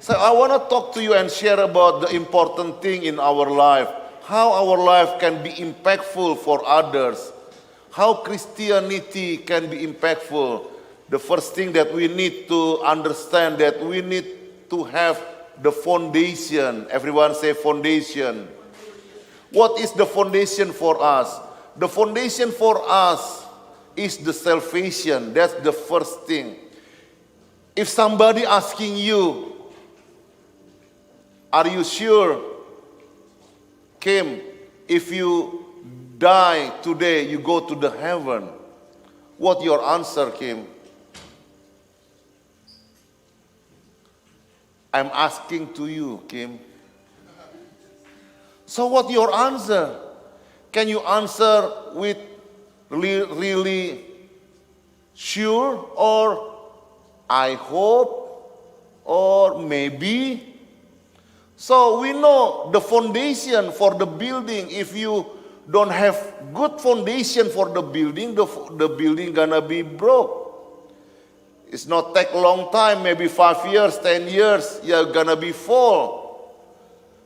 So I want to talk to you and share about the important thing in our life. How our life can be impactful for others. How Christianity can be impactful. The first thing that we need to understand that we need to have the foundation. Everyone say foundation. What is the foundation for us? The foundation for us is the salvation. That's the first thing. If somebody asking you, are you sure, Kim, if you die today, you go to the heaven? What your answer, Kim? I'm asking to you, Kim. So what your answer? Can you answer with really sure, or I hope, or maybe? So we know the foundation for the building. If you don't have good foundation for the building building gonna be broke. It's not take a long time, maybe 5 years, 10 years, you're gonna be fall.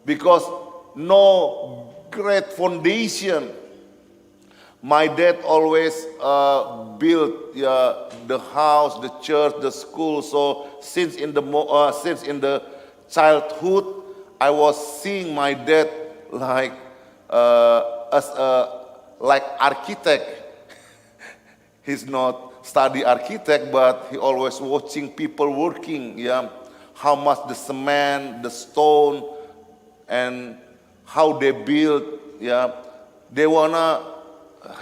Because no great foundation. My dad always built the house, the church, the school. So since in the childhood, I was seeing my dad like as like architect. He's not study architect, but he always watching people working. Yeah, how much the cement, the stone, and how they build. Yeah, he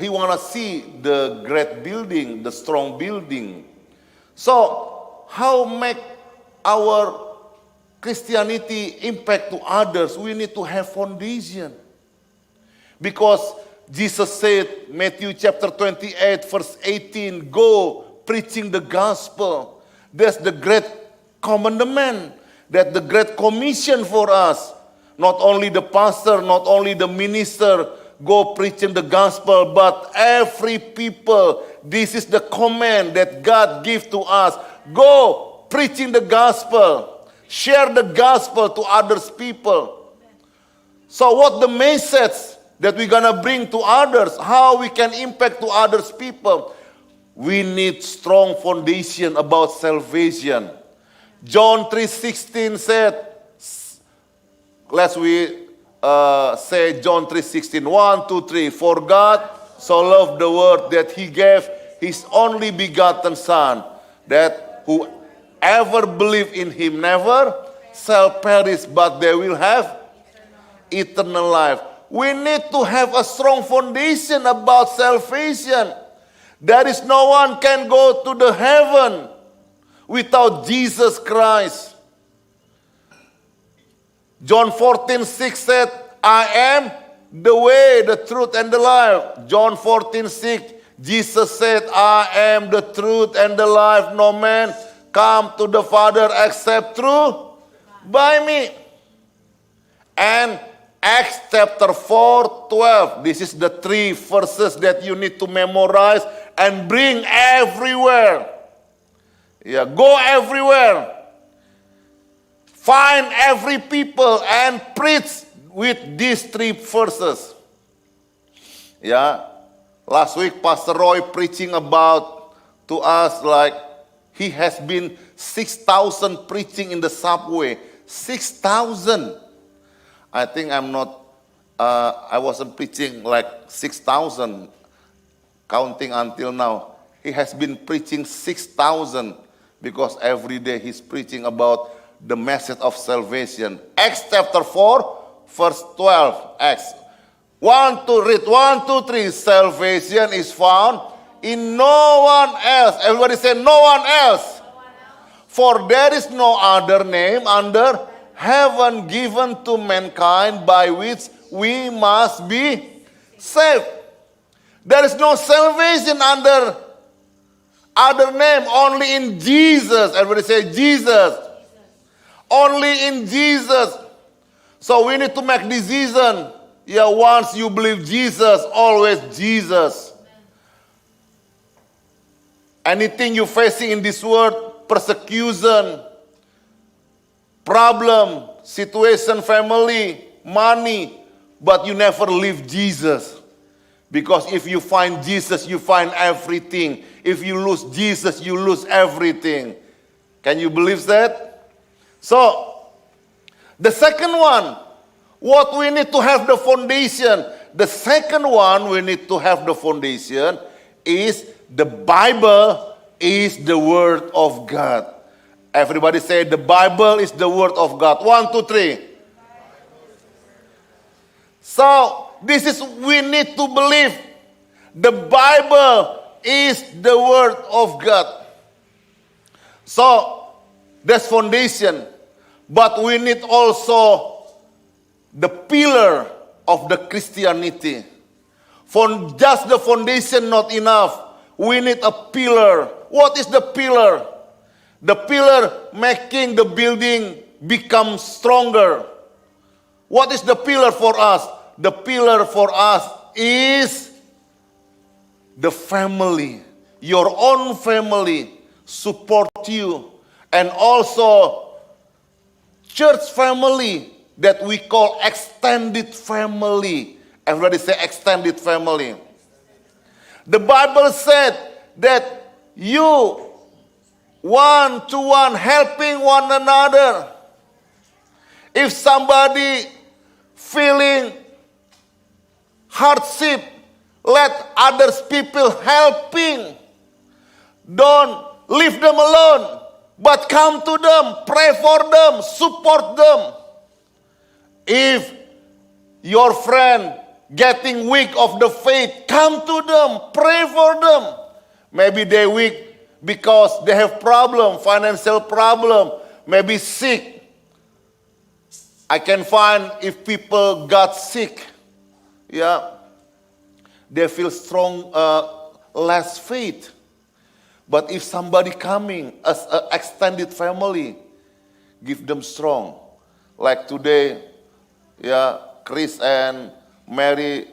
wanna see the great building, the strong building. So how make our Christianity impact to others? We need to have foundation. Because Jesus said, Matthew chapter 28, verse 18, go preaching the gospel. That's the great commandment. That's the great commission for us. Not only the pastor, not only the minister, go preaching the gospel, but every people. This is the command that God gives to us. Go preaching the gospel. Share the gospel to others people. So what the message that we're going to bring to others, how we can impact to others people? We need strong foundation about salvation. John 3:16 said, let's say John 3:16, 1, 2, 3. For God so loved the world that he gave his only begotten Son, that whoever believe in him never shall perish, but they will have eternal life. We need to have a strong foundation about salvation. There is no one can go to the heaven without Jesus Christ. John 14:6 said, I am the way, the truth, and the life. John 14:6, Jesus said, I am the truth and the life. No man come to the Father except through by me. And Acts chapter 4:12. This is the 3 verses that you need to memorize and bring everywhere. Yeah, go everywhere. Find every people and preach with these 3 verses. Yeah. Last week, Pastor Roy preaching about to us like he has been 6,000 preaching in the subway. 6,000. I think I wasn't preaching like 6,000 counting until now. He has been preaching 6,000 because every day he's preaching about the message of salvation. Acts chapter 4, verse 12. Acts. 1, 2, 3. Salvation is found in no one else. Everybody say no one else. For there is no other name under heaven given to mankind by which we must be saved. There is no salvation under other name, only in Jesus. Everybody say Jesus. Only in Jesus. So we need to make decision. Yeah, once you believe Jesus, always Jesus. Anything you're facing in this world, persecution, problem, situation, family, money, but you never leave Jesus. Because if you find Jesus, you find everything. If you lose Jesus, you lose everything. Can you believe that? So, the second one, what we need to have the foundation. The second one we need to have the foundation is the Bible is the Word of God. Everybody say the Bible is the Word of God. 1, 2, 3. So, this is we need to believe the Bible is the Word of God. So, that's foundation. But we need also the pillar of the Christianity. For just the foundation not enough. We need a pillar. What is the pillar? The pillar making the building become stronger. What is the pillar for us? The pillar for us is the family. Your own family support you. And also church family that we call extended family. Everybody say extended family. The Bible said that you one-to-one helping one another. If somebody feeling hardship, let others people helping. Don't leave them alone. But come to them, pray for them, support them. If your friend getting weak of the faith, come to them, pray for them. Maybe they weak because they have problem, financial problem, maybe sick. I can find if people got sick, they feel strong, less faith. But if somebody coming as an extended family, give them strong. Like today, Chris and Mary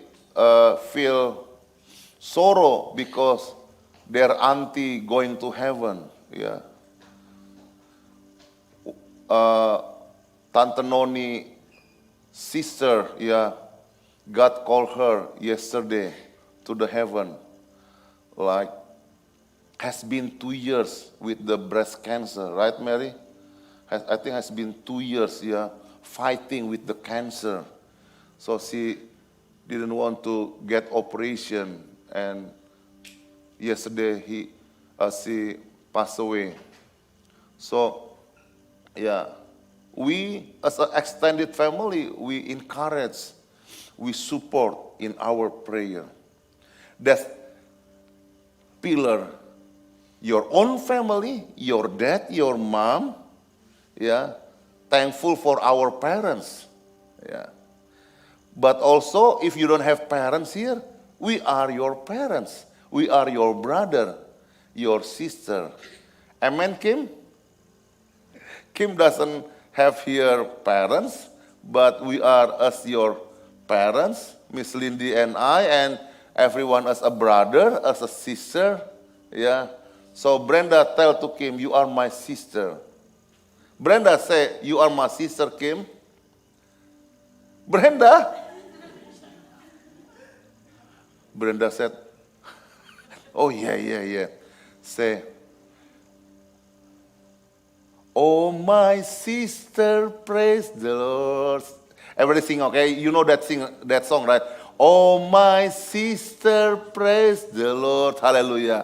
feel sorrow because their auntie going to heaven. Tante Noni, sister, God called her yesterday to the heaven. Like, has been 2 years with the breast cancer, right, Mary? I think has been 2 years, fighting with the cancer. So she didn't want to get operation, and yesterday she passed away. So, we as an extended family, we encourage, we support in our prayer. That's pillar. Your own family, your dad, your mom, thankful for our parents, But also, if you don't have parents here, we are your parents. We are your brother, your sister. Amen, Kim? Kim doesn't have here parents, but we are as your parents, Miss Lindy and I, and everyone as a brother, as a sister, So Brenda tell to Kim, you are my sister. Brenda say, you are my sister, Kim. Brenda? Brenda said, oh yeah. Say, oh my sister, praise the Lord. Everybody sing, okay? You know that song, right? Oh my sister, praise the Lord. Hallelujah.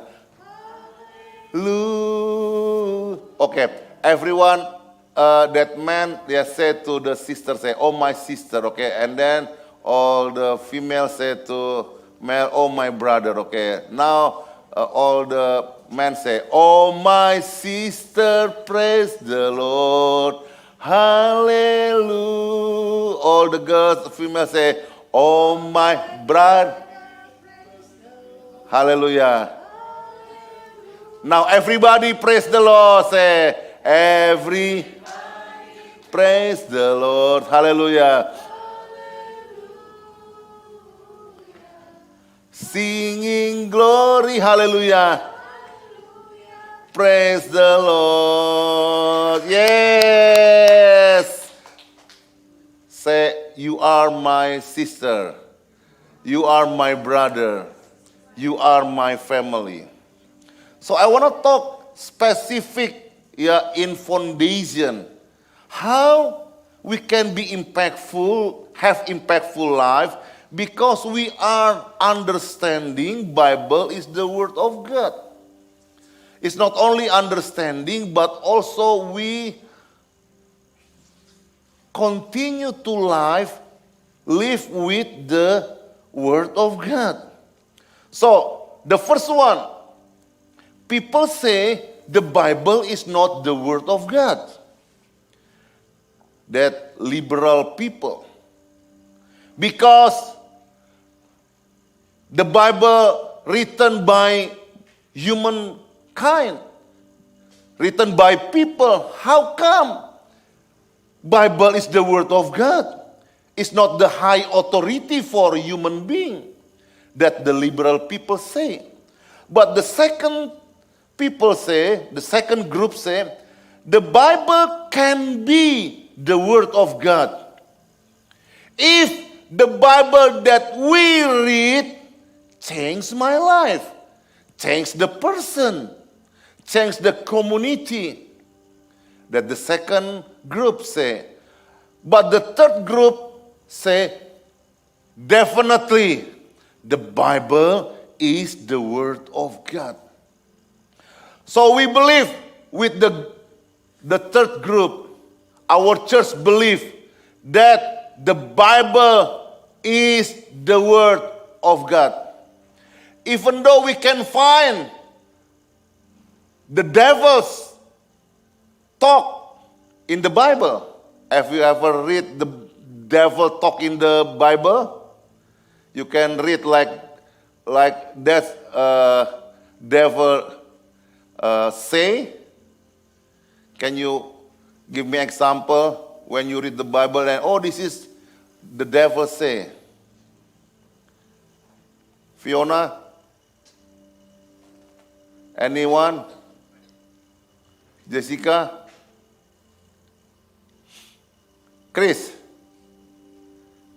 Okay, everyone, that man, they said to the sister, say, oh my sister, okay? And then all the females said to male, oh my brother, okay? Now, all the men say, oh my sister, praise the Lord, hallelujah. All the girls, females say, oh my brother, hallelujah. Now everybody praise the Lord, say, every praise the Lord, hallelujah. Singing glory, hallelujah. Praise the Lord. Yes. Say, you are my sister. You are my brother. You are my family. So I want to talk specific in foundation. How we can be impactful, have impactful life because we are understanding Bible is the word of God. It's not only understanding, but also we continue to live with the Word of God. So, the first one, people say the Bible is not the Word of God. That liberal people. Because the Bible written by humankind, written by people, how come Bible is the word of God? It's not the high authority for a human being that the liberal people say. But the second group say, the Bible can be the word of God. If the Bible that we read changed my life, changed the person, changed the community, that the second group say. But the third group say, definitely the Bible is the word of God. So we believe with the third group, our church believe that the Bible is the word of God. Even though we can find the devil's talk in the Bible. Have you ever read the devil talk in the Bible? You can read like that devil say. Can you give me example when you read the Bible and this is the devil say? Fiona? Anyone? Jessica? Chris?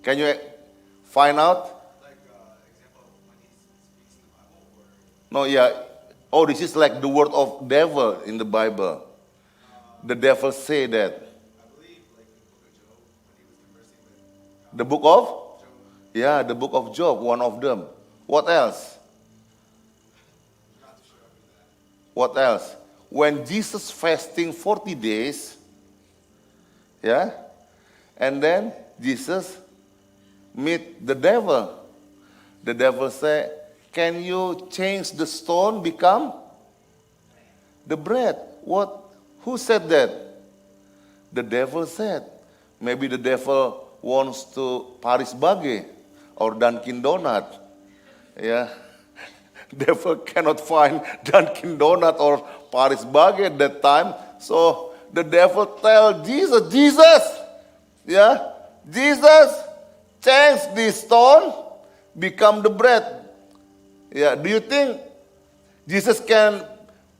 Can you find out? Example when he speaks in the Bible, or? No, yeah. This is like the word of devil in the Bible. The devil say that. I believe like The the book of Job when he was conversing with book of? Job. Yeah, the book of Job, one of them. What else? Not too sure after that. What else? When Jesus fasting 40 days, yeah, and then Jesus meet the devil. The devil say, can you change the stone become the bread? What? Who said that? The devil said. Maybe the devil wants to Paris Baguette or Dunkin' Donut. Yeah. Devil cannot find Dunkin' Donut or Paris Baguette at that time. So the devil tell Jesus, Jesus, change this stone, become the bread. Yeah, do you think Jesus can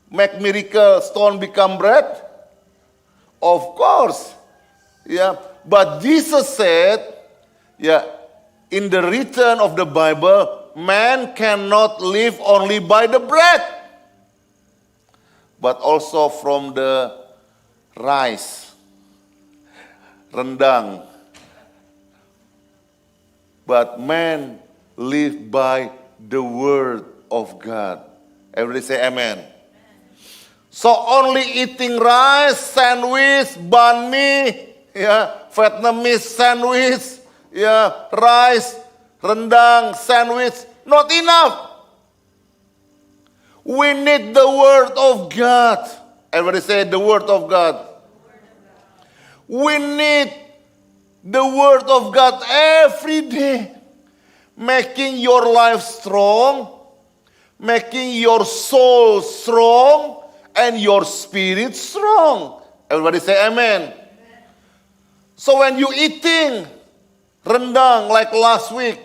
make miracle stone become bread? Of course. Yeah, but Jesus said, in the written of the Bible, man cannot live only by the bread, but also from the rice, rendang. But man live by the word of God. Everybody say amen. So only eating rice, sandwich, banh mi, Vietnamese sandwich, rice, rendang, sandwich, not enough. We need the word of God. Everybody say the word of God. We need the word of God every day, making your life strong, making your soul strong, and your spirit strong. Everybody say amen. So when you eating rendang like last week,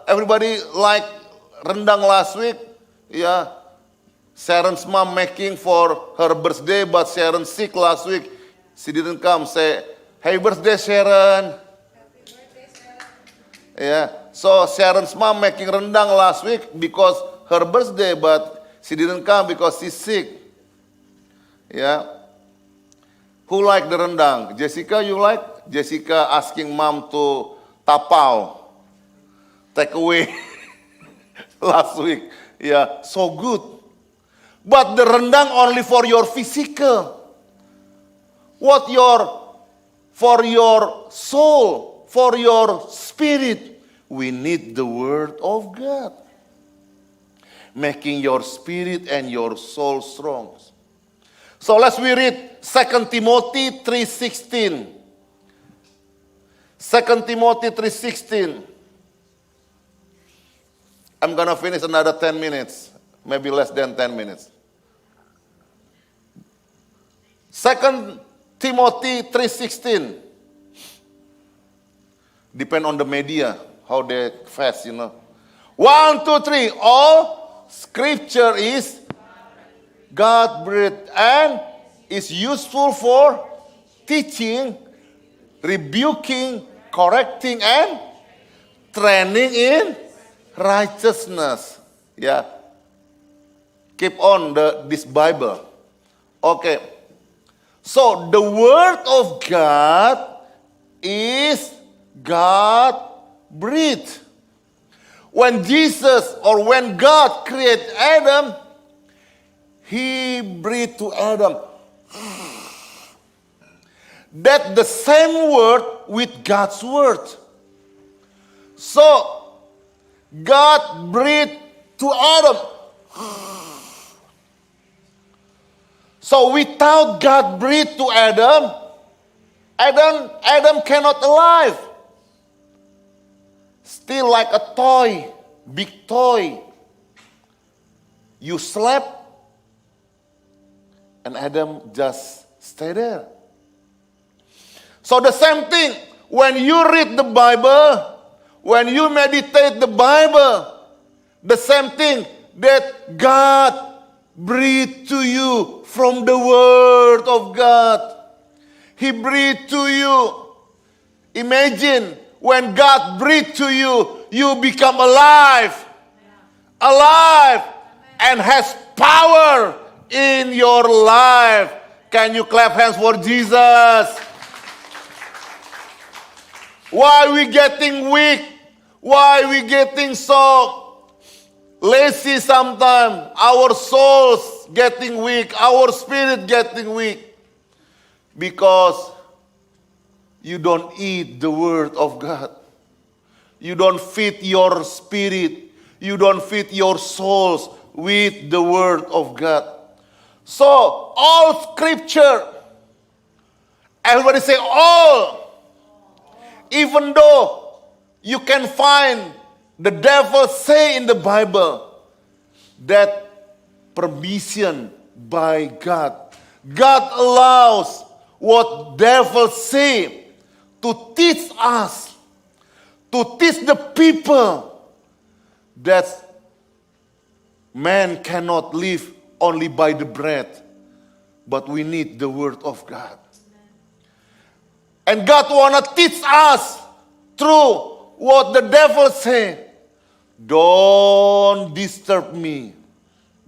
everybody like rendang last week, Sharon's mom making for her birthday, but Sharon sick last week. She didn't come. Say, "Happy birthday, Sharon." Yeah. So Sharon's mom making rendang last week because her birthday, but she didn't come because she's sick. Yeah. Who like the rendang? Jessica, you like? Jessica asking mom to tapao, take away last week. Yeah, so good. But the rendang only for your physical. What for your soul, for your spirit, we need the word of God. Making your spirit and your soul strong. So let's read 2 Timothy 3:16. 2 Timothy 3:16. I'm going to finish another 10 minutes. Maybe less than 10 minutes. 2 Timothy 3:16. Depend on the media, how they fast, 1, 2, 3. All scripture is God-breathed and is useful for teaching, rebuking, correcting, and training in righteousness. Yeah. Keep on this Bible. Okay. So the word of God is God-breathed. When Jesus or when God created Adam, He breathed to Adam. That's the same word with God's word. So, God breathed to Adam. So without God breathed to Adam cannot alive. Still like a toy, big toy. You slept, and Adam just stay there. So the same thing, when you read the Bible, when you meditate the Bible, the same thing that God breathed to you from the Word of God. He breathed to you. Imagine when God breathed to you, you become alive. Alive and has power in your life. Can you clap hands for Jesus? Why we getting weak? Why we getting so lazy sometimes? Our souls getting weak. Our spirit getting weak. Because you don't eat the word of God. You don't feed your spirit. You don't feed your souls with the word of God. So, all scripture, everybody say all. Even though you can find the devil say in the Bible that permission by God. God allows what devil say to teach us, to teach the people that man cannot live only by the bread, but we need the word of God. And God want to teach us through what the devil say. Don't disturb me.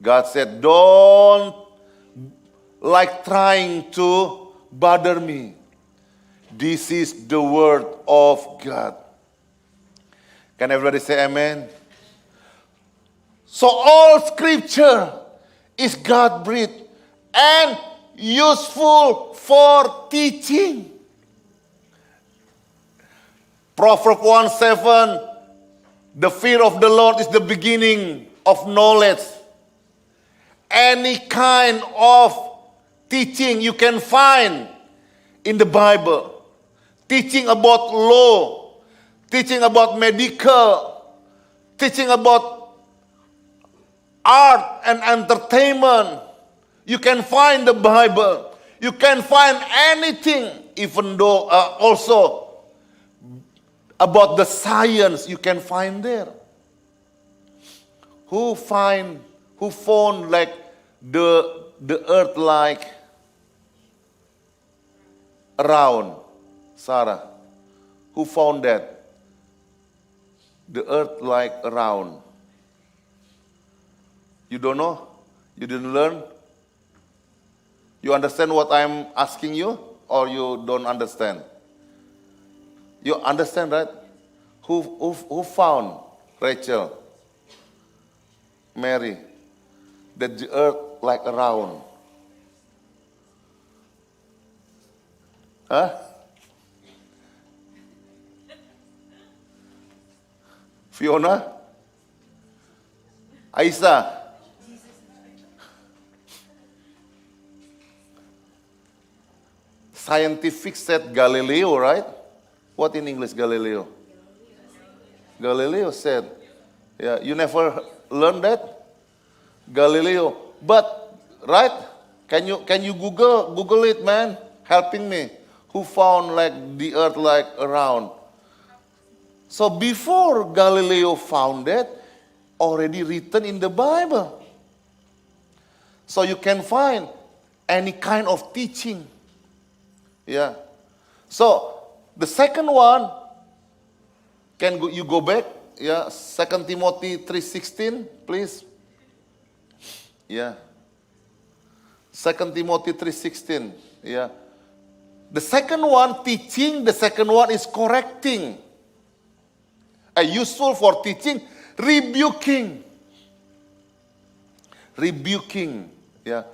God said, don't like trying to bother me. This is the word of God. Can everybody say amen? So all scripture is God-breathed and useful for teaching. Proverbs 1:7, the fear of the Lord is the beginning of knowledge. Any kind of teaching you can find in the Bible. Teaching about law, teaching about medical, teaching about art and entertainment. You can find the Bible. You can find anything, even though also about the science you can find there. Who found like the earth like round. Sarah, who found that? The earth like round. You don't know? You didn't learn? You understand what I'm asking you, or you don't understand? You understand, right? Who found Rachel, Mary, that the earth like a round? Huh? Fiona? Aisa? Scientific said Galileo, right? What in English Galileo? Galileo said. Yeah, you never learned that? Galileo. But, right? Can you Google it, man? Helping me. Who found like the earth like around? So before Galileo found that, already written in the Bible. So you can find any kind of teaching. Yeah. So the second one, you go back? Yeah, 2 Timothy 3:16, please. Yeah. 2 Timothy 3:16. Yeah. The second one, teaching. The second one is correcting. Useful for teaching, rebuking. Rebuking. Yeah.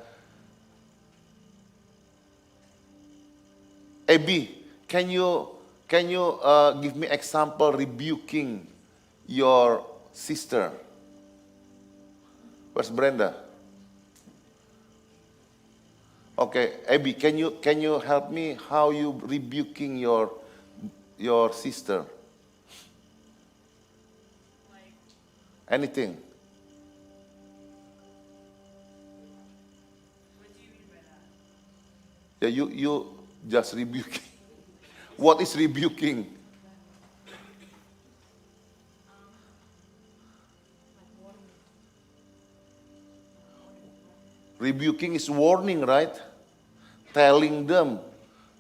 Abby, can you give me example rebuking your sister? Where's Brenda? Okay, Abby, can you help me how you rebuking your sister? Like, Anything? what do you mean by that? Yeah, you just rebuking. What is rebuking? Rebuking is warning, right? Telling them,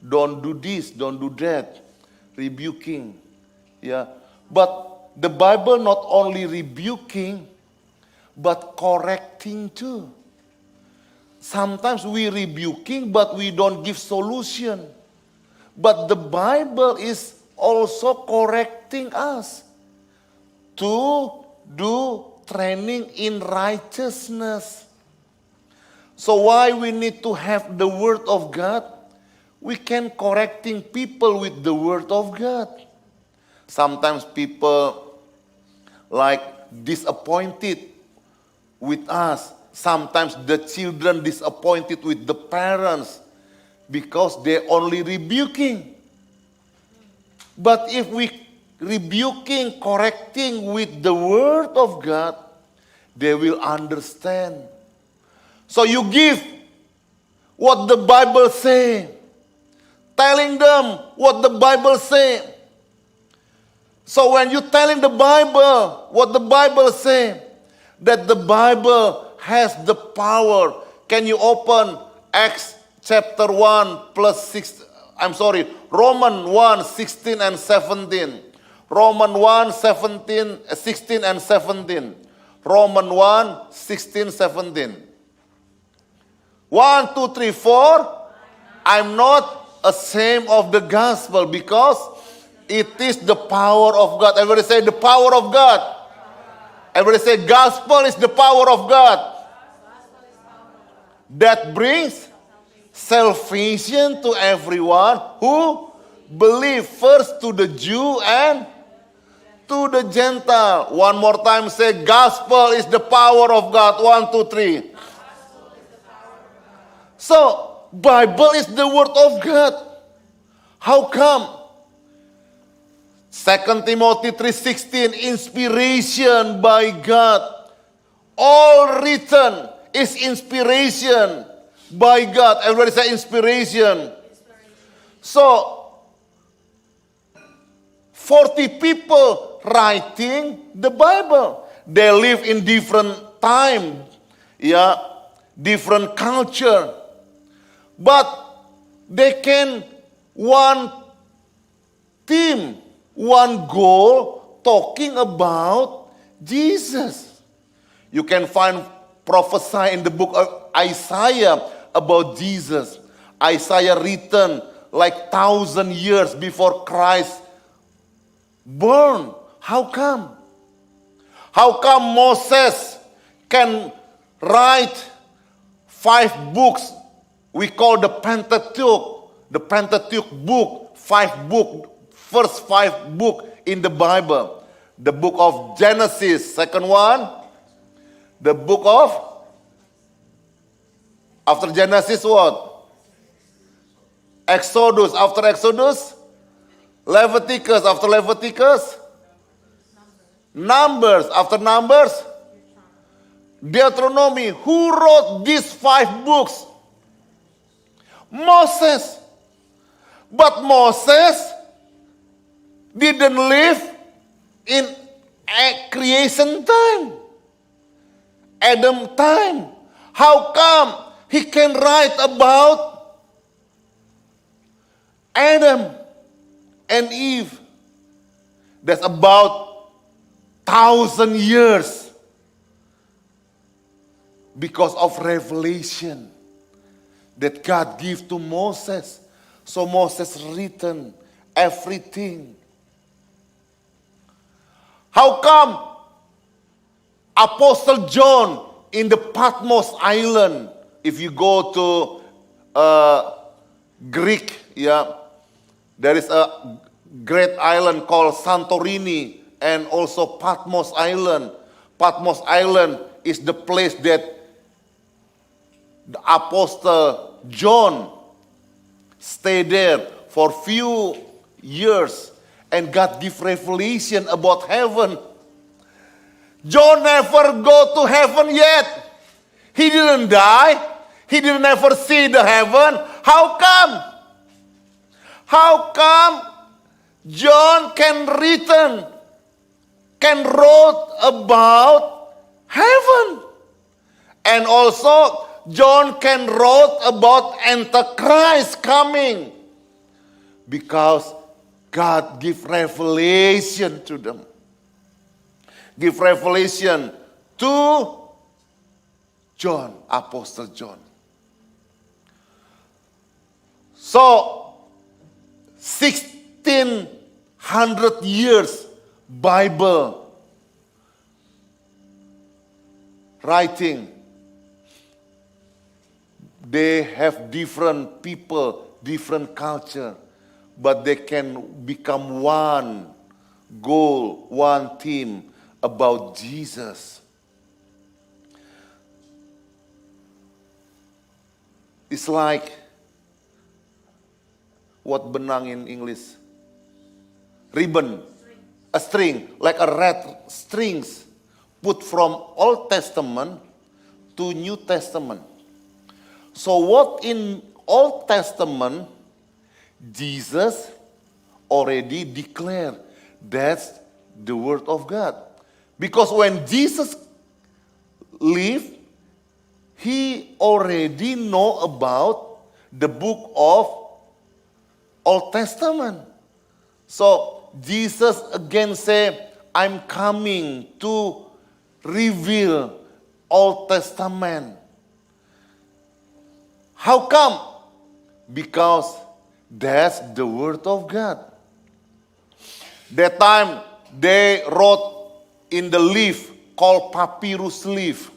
don't do this, don't do that. Rebuking. Yeah. But the Bible not only rebuking, but correcting too. Sometimes we rebuking, but we don't give solution. But the Bible is also correcting us to do training in righteousness. So why we need to have the Word of God? We can correcting people with the Word of God. Sometimes people like disappointed with us. Sometimes the children disappointed with the parents because they're only rebuking. But if we rebuking, correcting with the Word of God, they will understand. So you give what the Bible say, telling them what the Bible say. So when you telling the Bible what the Bible say, that the Bible has the power. Can you open Acts chapter 1 plus 6? Romans 1, 16 and 17. Romans 1, 16 and 17. Romans 1, 16, 17. 1, 2, 3, 4. I'm not ashamed of the gospel because it is the power of God. Everybody say the power of God. Everybody say gospel is the power of God. That brings salvation to everyone who believe, first to the Jew and to the Gentile. One more time say gospel is the power of God. 1, 2, 3. So, Bible is the word of God. How come? 2 Timothy 3:16, inspiration by God. All written is inspiration by God. Everybody say inspiration. So, 40 people writing the Bible. They live in different time. Yeah. different culture, but they can one team, one goal, talking about Jesus. You can find prophesy in the book of Isaiah about Jesus. Isaiah written like 1,000 years before Christ born. How come? How come Moses can write 5 books we call the Pentateuch? The Pentateuch book, 5 book, first 5 book in the Bible. The book of Genesis, second one. The book of, after Genesis what? Exodus, after Exodus. Leviticus, after Leviticus. Numbers, after Numbers. Deuteronomy. Who wrote these 5 books? Moses. But Moses didn't live in a creation time, Adam time. How come he can write about Adam and Eve? That's about 1,000 years because of revelation that God gave to Moses. So Moses written everything. How come Apostle John in the Patmos Island, if you go to Greek, there is a great island called Santorini and also Patmos Island. Patmos Island is the place that the Apostle John stayed there for few years and God give revelation about heaven. John never go to heaven yet. He didn't die. He didn't ever see the heaven. How come? How come John can wrote about heaven? And also John can wrote about Antichrist coming. Because God give revelation to them. Give revelation to John, Apostle John. So, 1600 years Bible writing. They have different people, different culture, but they can become one goal, one team about Jesus. It's like what benang in English? Ribbon. A string, like a red strings put from Old Testament to New Testament. So what in Old Testament, Jesus already declared that's the word of God. Because when Jesus lived, he already know about the book of Old Testament. So Jesus again say, I'm coming to reveal Old Testament. How come? Because that's the word of God. That time they wrote in the leaf called papyrus leaf.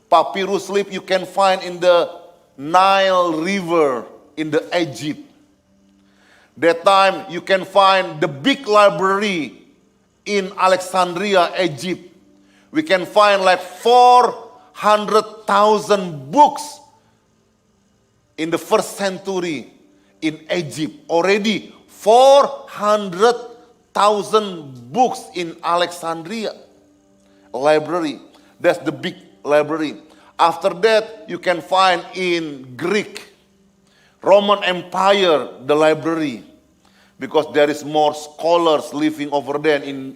Papyrus leaf you can find in the Nile River in the Egypt. That time you can find the big library in Alexandria, Egypt. We can find like 400,000 books in the first century in Egypt. Already 400,000 books in Alexandria library. That's the big library. After that, you can find in Greek, Roman Empire, the library. Because there is more scholars living over there in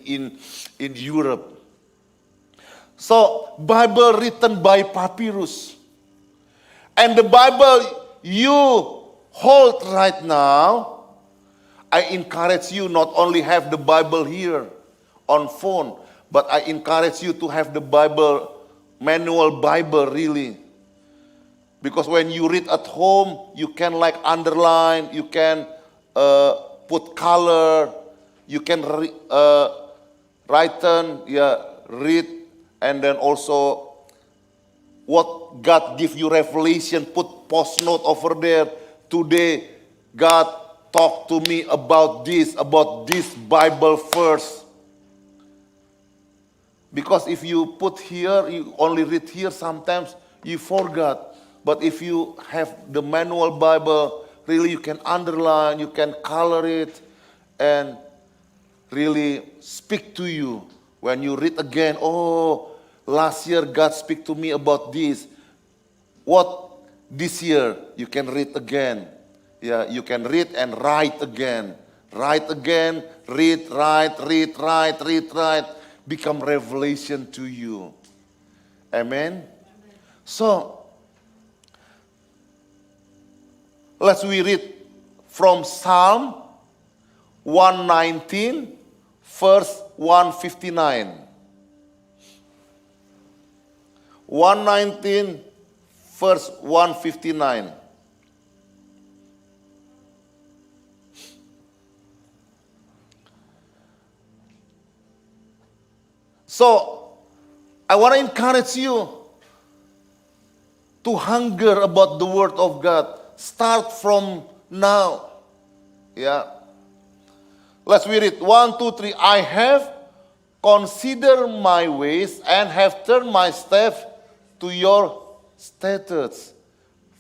Europe. So, Bible written by papyrus. And the Bible you hold right now, I encourage you not only have the Bible here on phone, but I encourage you to have the Bible, manual Bible really. Because when you read at home, you can like underline, you can put color, you can read, and then also what God give you revelation, put post note over there. Today, God talked to me about this Bible verse. Because if you put here, you only read here, sometimes you forgot. But if you have the manual Bible, really you can underline, you can color it, and really speak to you. When you read again, oh, last year God speak to me about this. What this year you can read again. Yeah, you can read and write again. Write again, read, write. Become revelation to you. Amen? So, let's we read from Psalm 119, verse 159. 119, verse 159. So, I want to encourage you to hunger about the Word of God. Start from now. Yeah. Let's read it. 1, 2, 3. I have considered my ways and have turned my steps to your statutes.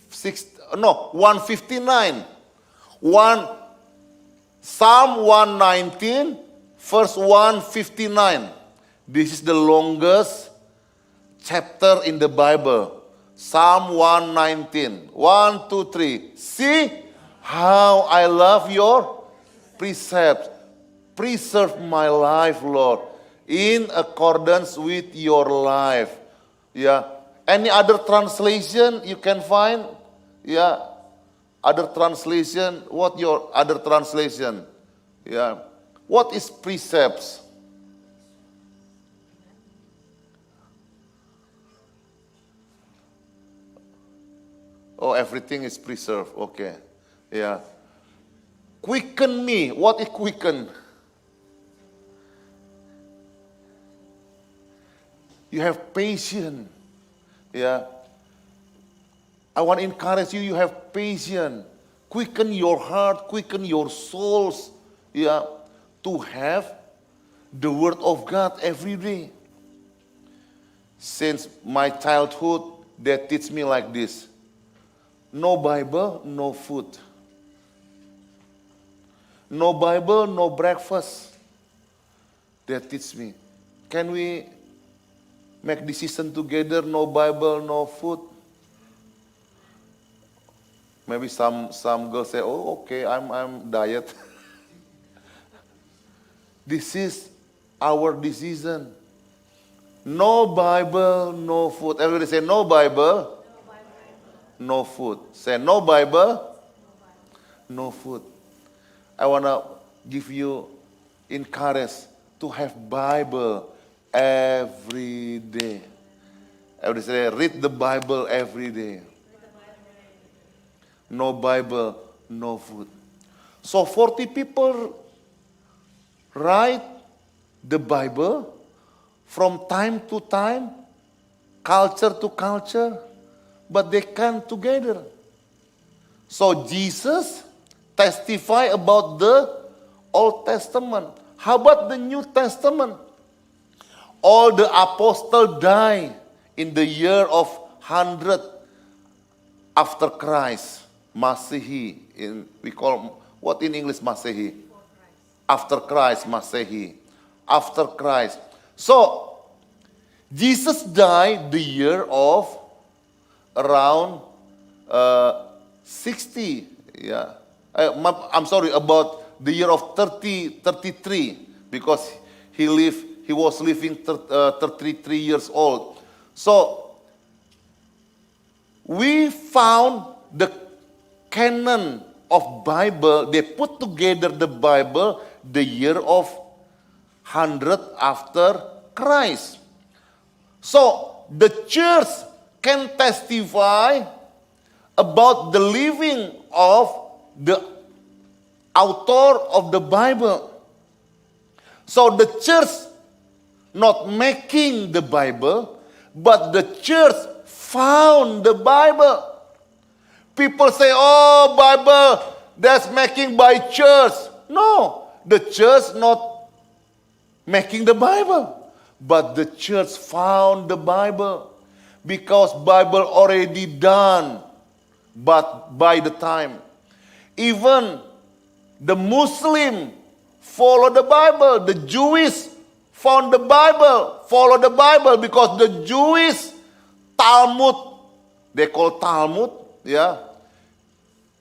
159. Psalm 119, verse 159. This is the longest chapter in the Bible. Psalm 119. 1, 2, 3. See how I love your precepts. Preserve my life, Lord, in accordance with your life. Yeah. Any other translation you can find? Yeah. Other translation. What your other translation? Yeah. What is precepts? Oh, everything is preserved. Okay. Yeah. Quicken me. What is quicken? You have patience. Yeah. I want to encourage you, you have patience. Quicken your heart, quicken your souls. Yeah. To have the Word of God every day. Since my childhood, they teach me like this. No Bible, no food. No Bible, no breakfast. They teach me. Can we make decision together? No Bible, no food. Maybe some girls say, "Oh, okay, I'm diet." This is our decision. No Bible, no food. Everybody say no Bible. No food. Say no Bible, no food. I want to give you encourage to have Bible every day. Everybody say read the Bible every day. No Bible, no food. So 40 people write the Bible from time to time, culture to culture. But they come together. So Jesus testified about the Old Testament. How about the New Testament? All the apostles died in the year of 100 after Christ. Masehi. We call, what in English Masehi? After Christ, Masehi. After Christ. So, Jesus died the year of around 60, yeah. I'm sorry, about the year of 33, because he was living 33 years old. So, we found the canon of Bible. They put together the Bible the year of 100 after Christ. So the church can testify about the living of the author of the Bible. So the church not making the Bible, but the church found the Bible. People say, oh, Bible, that's making by church. No, the church not making the Bible, but the church found the Bible, because Bible already done, but by the time. Even the Muslim follow the Bible, the Jewish found the Bible, follow the Bible, because the Jewish Talmud, they call Talmud, yeah.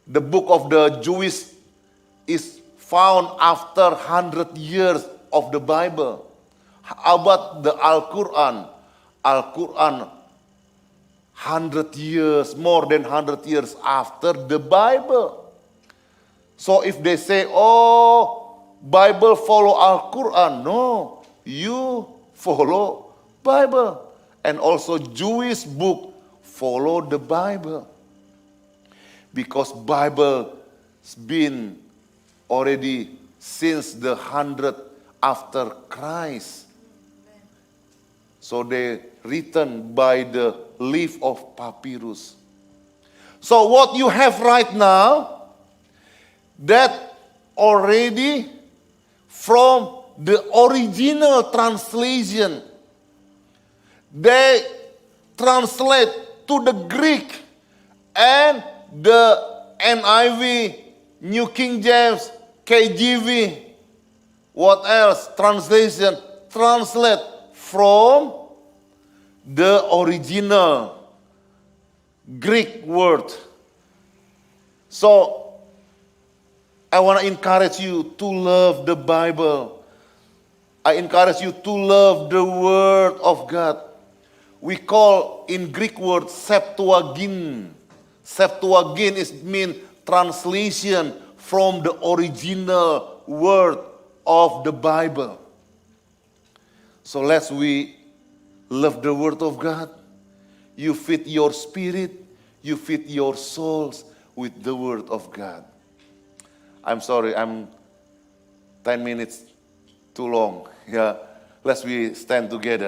The book of the Jewish is found after 100 years of the Bible. How about the Al-Quran? Al-Quran, 100 years, more than 100 years after the Bible. So if they say, oh, Bible follow Al-Quran, no, you follow Bible. And also Jewish book follow the Bible. Because Bible has been already since the 100 after Christ. So they written by the leaf of papyrus. So what you have right now, that already from the original translation, they translate to the Greek and the NIV, New King James, KJV, what else? Translation, translate from the original Greek word. So, I want to encourage you to love the Bible. I encourage you to love the Word of God. We call in Greek word Septuagint. Septuagint is mean translation from the original word of the Bible. So let's we love the Word of God. You feed your spirit, you feed your souls with the Word of God. I'm sorry, I'm 10 minutes too long. Yeah, let's we stand together.